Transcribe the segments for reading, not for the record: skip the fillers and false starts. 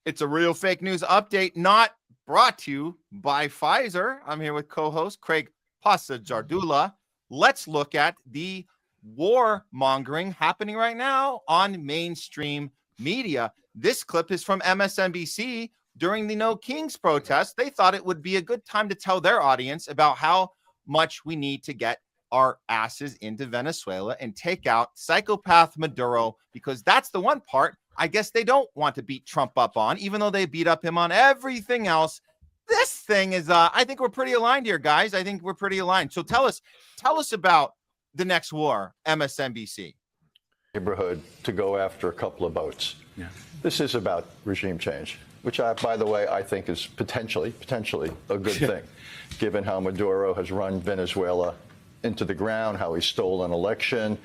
It's a real fake news update, not brought to you by Pfizer. I'm here with co-host Craig Pasa Jardula. Let's look at the war mongering happening right now on mainstream media. This clip is from MSNBC during the No Kings protest. They thought it would be a good time to tell their audience about how much we need to get our asses into Venezuela and take out psychopath Maduro, because that's the one part I guess they don't want to beat Trump up on, even though they beat up him on everything else. This thing is, I think we're pretty aligned here, guys. I think we're pretty aligned. So tell us about the next war, MSNBC. Neighborhood to go after a couple of boats. Yeah. This is about regime change, which, by the way, I think is potentially a good thing, given how Maduro has run Venezuela into the ground, how he stole an election,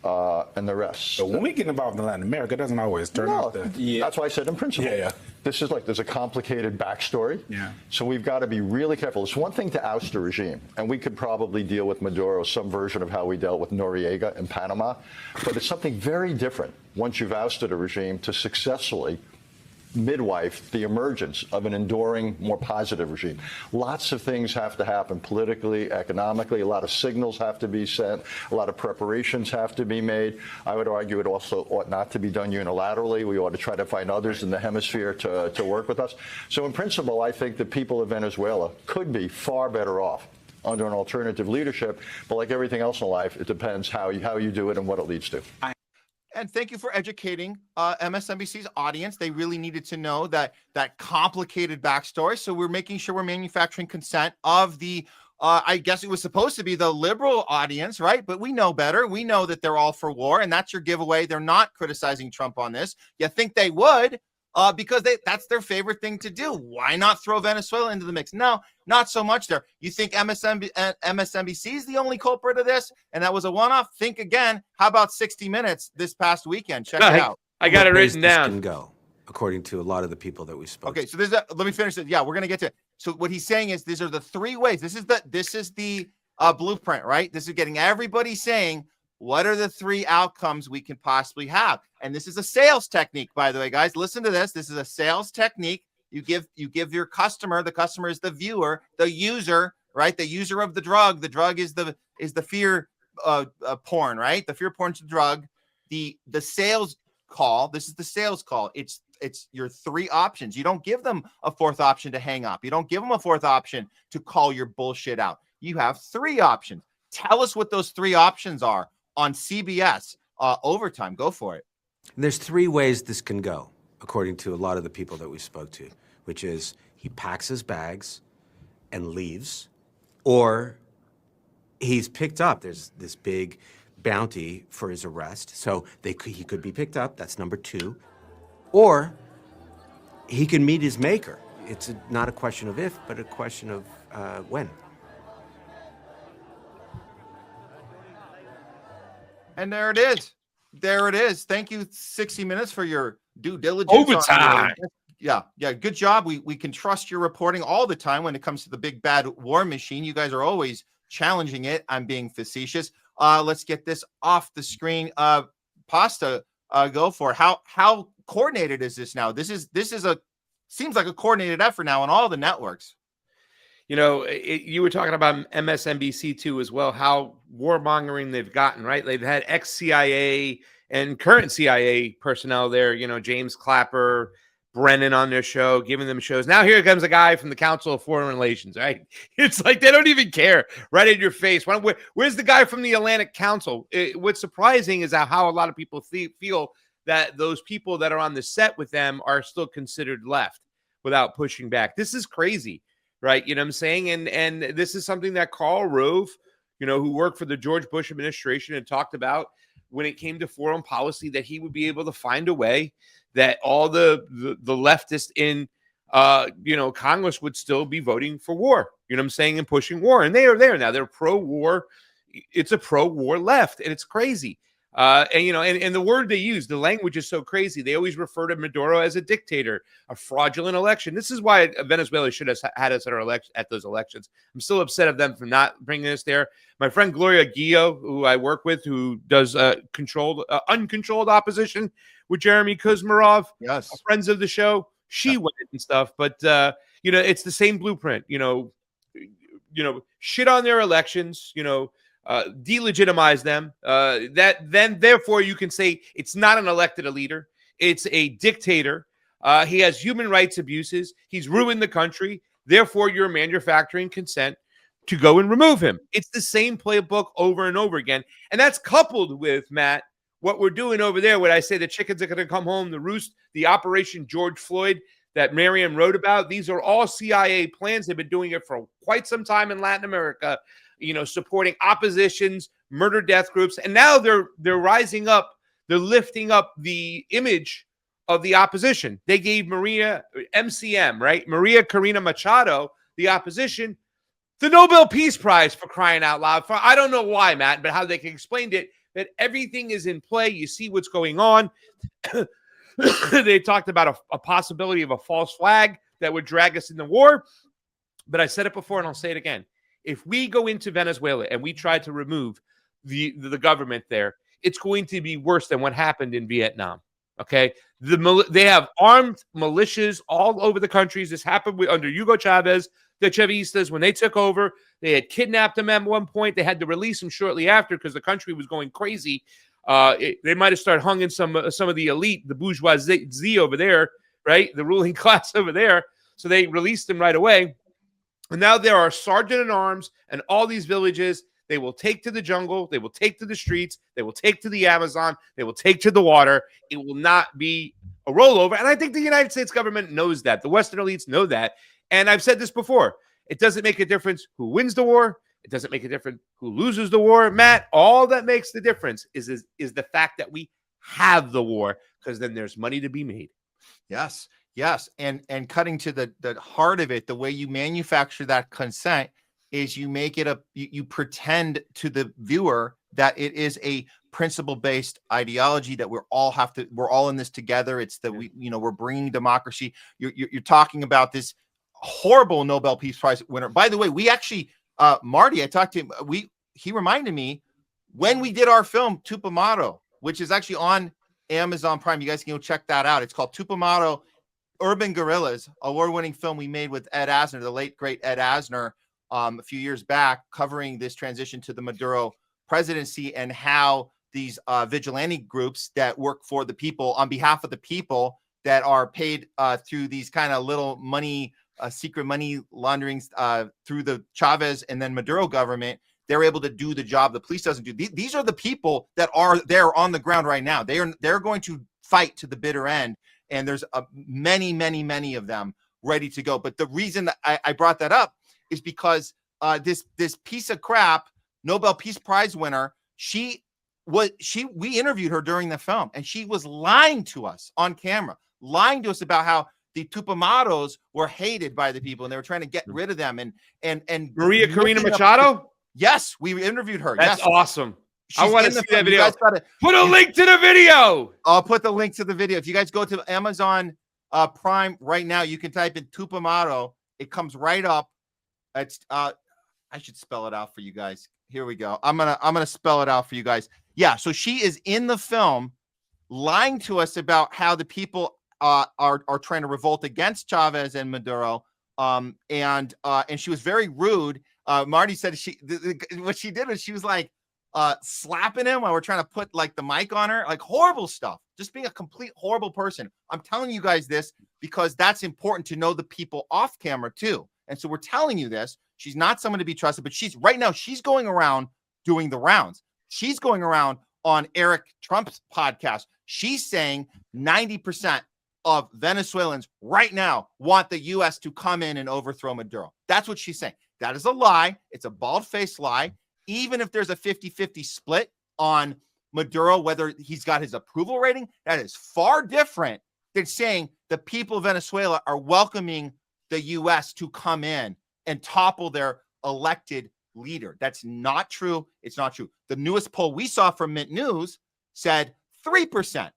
and the rest. So when we get involved in Latin America, it doesn't always turn out that. Yeah. That's why I said in principle. Yeah. This is like, there's a complicated backstory. Yeah. So we've got to be really careful. It's one thing to oust a regime, and we could probably deal with Maduro some version of how we dealt with Noriega in Panama, but it's something very different once you've ousted a regime to successfully midwife the emergence of an enduring, more positive regime. Lots of things have to happen politically, economically. A lot of signals have to be sent. A lot of preparations have to be made. I would argue it also ought not to be done unilaterally. We ought to try to find others in the hemisphere to work with us. So in principle, I think the people of Venezuela could be far better off under an alternative leadership. But like everything else in life, it depends how you do it and what it leads to. And thank you for educating MSNBC's audience. They really needed to know that complicated backstory. So we're making sure we're manufacturing consent of the, I guess it was supposed to be the liberal audience, right? But we know better. We know that they're all for war, and that's your giveaway. They're not criticizing Trump on this. You think they would, because that's their favorite thing to do. Why not throw Venezuela into the mix? No, not so much there. You think MSNBC is the only culprit of this, and that was a one-off? Think again. How about 60 Minutes this past weekend? Check it out. I got it written down. Can go, according to a lot of the people that we spoke to. Okay, so let me finish it. Yeah, we're gonna get to it. So what he's saying is these are the three ways. This is the blueprint, right? This is getting everybody saying, what are the three outcomes we can possibly have? And this is a sales technique, by the way, guys. Listen to this. This is a sales technique. You give your customer. The customer is the viewer, the user, right? The user of the drug. The drug is the fear porn, right? The fear porn is the drug. The sales call. This is the sales call. It's your three options. You don't give them a fourth option to hang up. You don't give them a fourth option to call your bullshit out. You have three options. Tell us what those three options are on CBS Overtime. Go for it. There's three ways this can go, according to a lot of the people that we spoke to, which is he packs his bags and leaves, or he's picked up. There's this big bounty for his arrest, so he could be picked up. That's number two. Or he can meet his maker. It's not a question of if, but a question of when. And there it is. There it is. Thank you, 60 Minutes, for your due diligence. Overtime. Yeah. Good job. We can trust your reporting all the time when it comes to the big bad war machine. You guys are always challenging it. I'm being facetious. Let's get this off the screen. Pasta, go for it. How coordinated is this now? This is seems like a coordinated effort now on all the networks. You know, you were talking about MSNBC too as well, how warmongering they've gotten, right? They've had ex-CIA and current CIA personnel there, you know, James Clapper, Brennan on their show, giving them shows. Now here comes a guy from the Council of Foreign Relations, right? It's like they don't even care, right in your face. Where's the guy from the Atlantic Council? What's surprising is how a lot of people feel that those people that are on the set with them are still considered left without pushing back. This is crazy. Right. You know what I'm saying? And this is something that Karl Rove, you know, who worked for the George Bush administration and talked about when it came to foreign policy, that he would be able to find a way that all the leftists in, Congress would still be voting for war, you know what I'm saying, and pushing war. And they are there now. They're pro-war. It's a pro-war left. And it's crazy. And the word they use, the language is so crazy. They always refer to Maduro as a dictator, a fraudulent election. This is why Venezuela should have had us at those elections. I'm still upset of them for not bringing us there. My friend Gloria Guillo, who I work with, who does uncontrolled opposition with Jeremy Kuzmarov, Yes, friends of the show, she went and stuff. But it's the same blueprint. Shit on their elections. Delegitimize them. Therefore you can say it's not an elected leader. It's a dictator. He has human rights abuses. He's ruined the country. Therefore, you're manufacturing consent to go and remove him. It's the same playbook over and over again. And that's coupled with, Matt, what we're doing over there, when I say the chickens are going to come home, the roost, the Operation George Floyd that Miriam wrote about. These are all CIA plans. They've been doing it for quite some time in Latin America, supporting oppositions, murder death groups. And now they're rising up. They're lifting up the image of the opposition. They gave MCM, right? Maria Corina Machado, the opposition, the Nobel Peace Prize, for crying out loud. I don't know why, Matt, but how they explained it, that everything is in play. You see what's going on. They talked about a possibility of a false flag that would drag us in the war. But I said it before and I'll say it again. If we go into Venezuela and we try to remove the government there, it's going to be worse than what happened in Vietnam. Okay? They have armed militias all over the countries. This happened under Hugo Chavez, the Chavistas. When they took over, they had kidnapped him at one point. They had to release him shortly after because the country was going crazy. They might have started hunging some of the elite, the bourgeoisie over there, right? The ruling class over there. So they released him right away. And now there are sergeant-at-arms and all these villages. They will take to the jungle. They will take to the streets. They will take to the Amazon. They will take to the water. It will not be a rollover. And I think the United States government knows that. The Western elites know that. And I've said this before. It doesn't make a difference who wins the war. It doesn't make a difference who loses the war. Matt, all that makes the difference is the fact that we have the war, because then there's money to be made. yes. And cutting to the heart of it, the way you manufacture that consent is you make it you pretend to the viewer that it is a principle-based ideology, that we're all in this together. It's that we're bringing democracy. You're talking about this horrible Nobel Peace Prize winner. By the way, we actually, Marty, I talked to him. He reminded me when we did our film Tupamato, which is actually on Amazon Prime. You guys can go check that out. It's called Tupamato, Urban Guerrillas, award-winning film we made with Ed Asner, the late great Ed Asner, a few years back, covering this transition to the Maduro presidency and how these vigilante groups that work for the people, on behalf of the people, that are paid through these kind of little money, secret money launderings through the Chavez and then Maduro government, they're able to do the job the police doesn't do. These are the people that are there on the ground right now. They're going to fight to the bitter end. And there's many of them ready to go. But the reason that I brought that up is because this piece of crap Nobel Peace Prize winner, we interviewed her during the film, and she was lying to us on camera, lying to us about how the Tupamaros were hated by the people and they were trying to get rid of them. And Maria Corina Machado? Yes, we interviewed her. That's awesome. She's I want to see that video. Put a link to the video. I'll put the link to the video. If you guys go to Amazon Prime right now, you can type in Tupamato. It comes right up. It's I should spell it out for you guys. Here we go. I'm gonna spell it out for you guys. Yeah, so she is in the film lying to us about how the people are trying to revolt against Chavez and Maduro. And she was very rude. Marty said what she did was she was like slapping him while we're trying to put like the mic on her, like horrible stuff, just being a complete horrible person. I'm telling you guys this because that's important to know the people off camera too. And so we're telling you this. She's not someone to be trusted, but she's going around doing the rounds. She's going around on Eric Trump's podcast. She's saying 90% of Venezuelans right now want the U.S. to come in and overthrow Maduro. That's what she's saying. That is a lie. It's a bald-faced lie. Even if there's a 50-50 split on Maduro, whether he's got his approval rating, that is far different than saying the people of Venezuela are welcoming the U.S. to come in and topple their elected leader. That's not true. It's not true. The newest poll we saw from Mint News said 3%.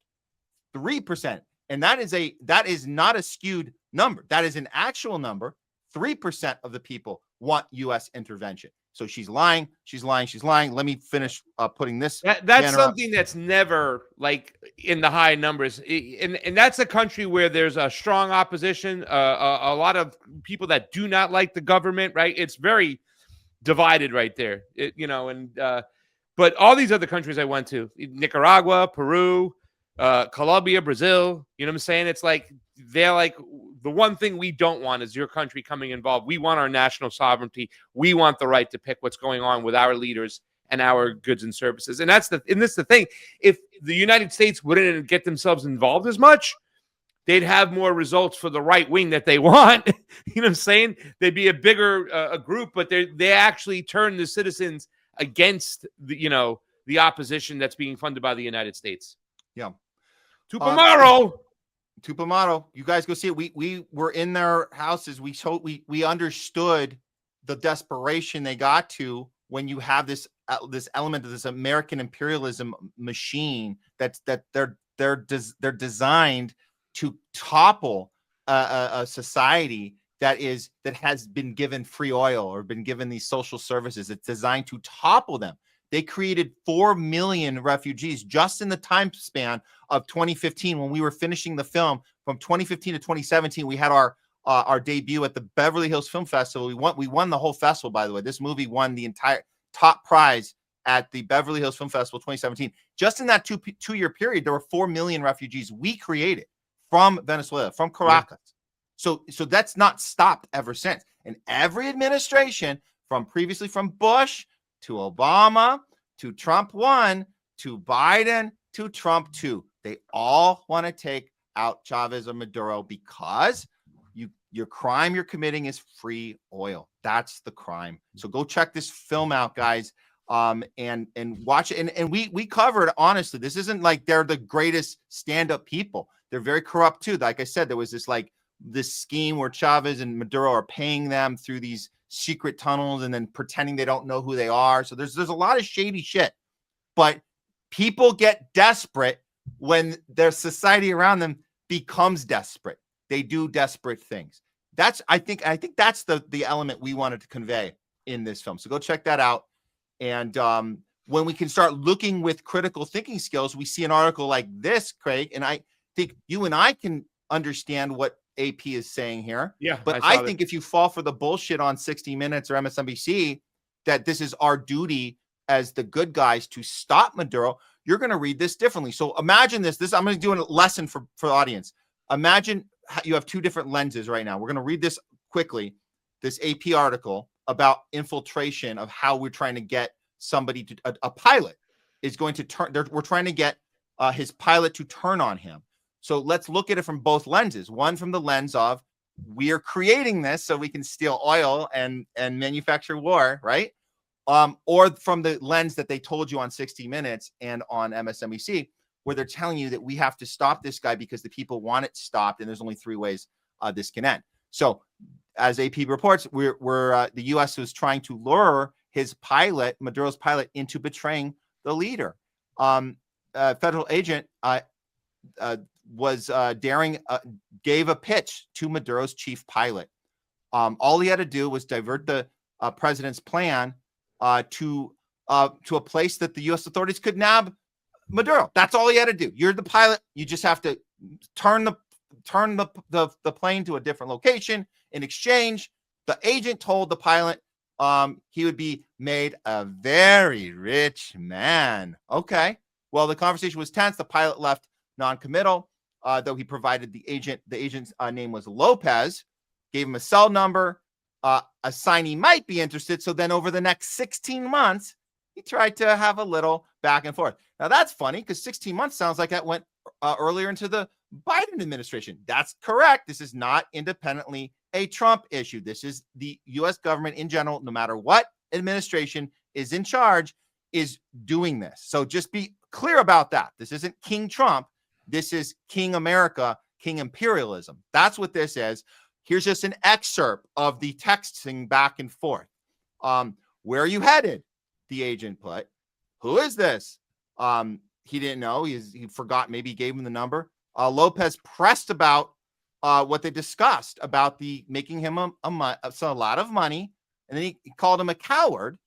3%. And that is not a skewed number. That is an actual number. 3% of the people want U.S. intervention. So she's lying. She's lying. She's lying. Let me finish putting this. That's something that's never like in the high numbers. And that's a country where there's a strong opposition, a lot of people that do not like the government, right? It's very divided right there, but all these other countries I went to, Nicaragua, Peru, Colombia, Brazil, you know what I'm saying? It's like, they're like, the one thing we don't want is your country coming involved. We want our national sovereignty. We want the right to pick what's going on with our leaders and our goods and services. And that's the thing. If the United States wouldn't get themselves involved as much, they'd have more results for the right wing that they want. You know what I'm saying? They'd be a bigger a group, but they actually turn the citizens against the opposition that's being funded by the United States. Yeah. Tupamaro. You guys go see it. We were in their houses. We understood the desperation they got to when you have this element of this American imperialism machine that they're designed to topple a society that has been given free oil or been given these social services. It's designed to topple them. They created 4 million refugees just in the time span of 2015. When we were finishing the film from 2015 to 2017, we had our debut at the Beverly Hills Film Festival. We won the whole festival, by the way. This movie won the entire top prize at the Beverly Hills Film Festival 2017. Just in that two-year period, there were 4 million refugees we created from Venezuela, from Caracas. Yeah. So that's not stopped ever since. And every administration, previously from Bush to Obama, to Trump 1, to Biden, to Trump 2. They all want to take out Chavez or Maduro because your crime you're committing is free oil. That's the crime. So go check this film out, guys, and watch it. And we covered, honestly, this isn't like they're the greatest stand-up people. They're very corrupt too. Like I said, there was this scheme where Chavez and Maduro are paying them through these secret tunnels and then pretending they don't know who they are. So there's a lot of shady shit, but people get desperate when their society around them becomes desperate. They do desperate things. I think that's the element we wanted to convey in this film. So go check that out. And when we can start looking with critical thinking skills, we see an article like this, Craig, and I think you and I can understand what AP is saying here. Yeah. But I think if you fall for the bullshit on 60 Minutes or MSNBC, that this is our duty as the good guys to stop Maduro, you're going to read this differently. So imagine this. I'm going to do a lesson for the audience. Imagine you have two different lenses right now. We're going to read this quickly, this AP article about infiltration of how we're trying to get somebody to, a pilot is going to turn, we're trying to get his pilot to turn on him. So let's look at it from both lenses. One from the lens of we are creating this so we can steal oil and manufacture war, right? Or from the lens that they told you on 60 Minutes and on MSNBC, where they're telling you that we have to stop this guy because the people want it stopped, and there's only 3 ways this can end. So, as AP reports, the U.S. was trying to lure his pilot, Maduro's pilot, into betraying the leader. A federal agent gave a pitch to Maduro's chief pilot. All he had to do was divert the president's plan to a place that the U.S. authorities could nab Maduro. That's all he had to do. You're the pilot. You just have to turn the plane to a different location. In exchange, the agent told the pilot he would be made a very rich man. Okay. Well, the conversation was tense. The pilot left non-committal, though he provided the agent. The agent's name was Lopez. Gave him a cell number. A sign he might be interested. So then over the next 16 months, he tried to have a little back and forth. Now, that's funny because 16 months sounds like that went earlier into the Biden administration. That's correct. This is not independently a Trump issue. This is the U.S. government in general, no matter what administration is in charge, is doing this. So just be clear about that. This isn't King Trump. This is King America, King imperialism. That's what this is. Here's just an excerpt of the texting back and forth. Where are you headed? The agent put. Who is this? he didn't know. He forgot. Maybe he gave him the number. Lopez pressed about what they discussed about the making him a lot of money, and then he called him a coward.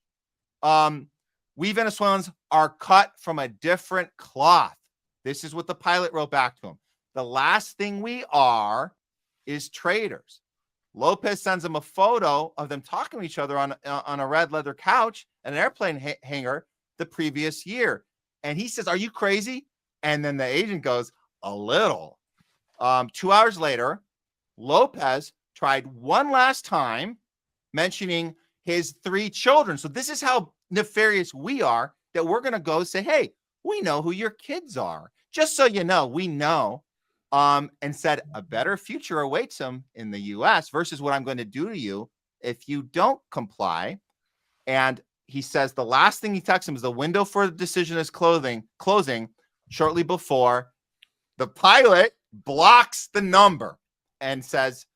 We Venezuelans are cut from a different cloth. This is what the pilot wrote back to him. The last thing we are is traitors. Lopez sends him a photo of them talking to each other on a red leather couch and an airplane hangar the previous year. And he says, "Are you crazy?" And then the agent goes, "A little." 2 hours later, Lopez tried one last time mentioning his 3 children. So this is how nefarious we are, that we're going to go say, "Hey, we know who your kids are. Just so you know, we know." And said a better future awaits him in the U.S. versus what I'm going to do to you if you don't comply. And he says the last thing he texts him is the window for the decision is closing shortly before the pilot blocks the number and says,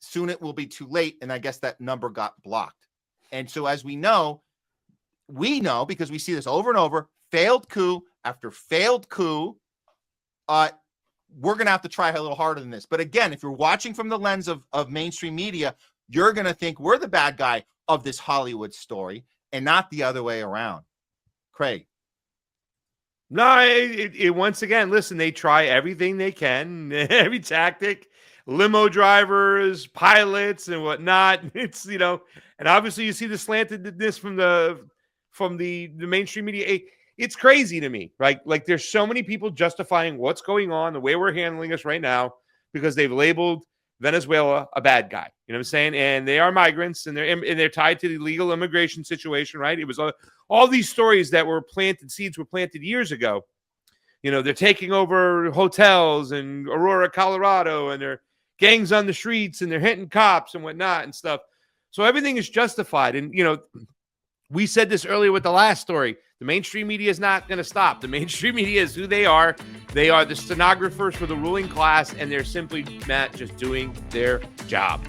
soon it will be too late. And I guess that number got blocked. And so as we know because we see this over and over, failed coup after failed coup, we're going to have to try a little harder than this. But again, if you're watching from the lens of mainstream media, you're going to think we're the bad guy of this Hollywood story and not the other way around. Craig. No, once again, listen, they try everything they can, every tactic, limo drivers, pilots, and whatnot. It's, and obviously you see the slantedness from the mainstream media. It's crazy to me, right? Like there's so many people justifying what's going on, the way we're handling us right now, because they've labeled Venezuela a bad guy. You know what I'm saying? And they are migrants, and they're tied to the illegal immigration situation, right? It was all these stories that were planted, seeds were planted years ago. They're taking over hotels in Aurora, Colorado, and they're gangs on the streets, and they're hitting cops and whatnot and stuff. So everything is justified. And, we said this earlier with the last story. The mainstream media is not going to stop. The mainstream media is who they are. They are the stenographers for the ruling class, and they're simply, Matt, just doing their job.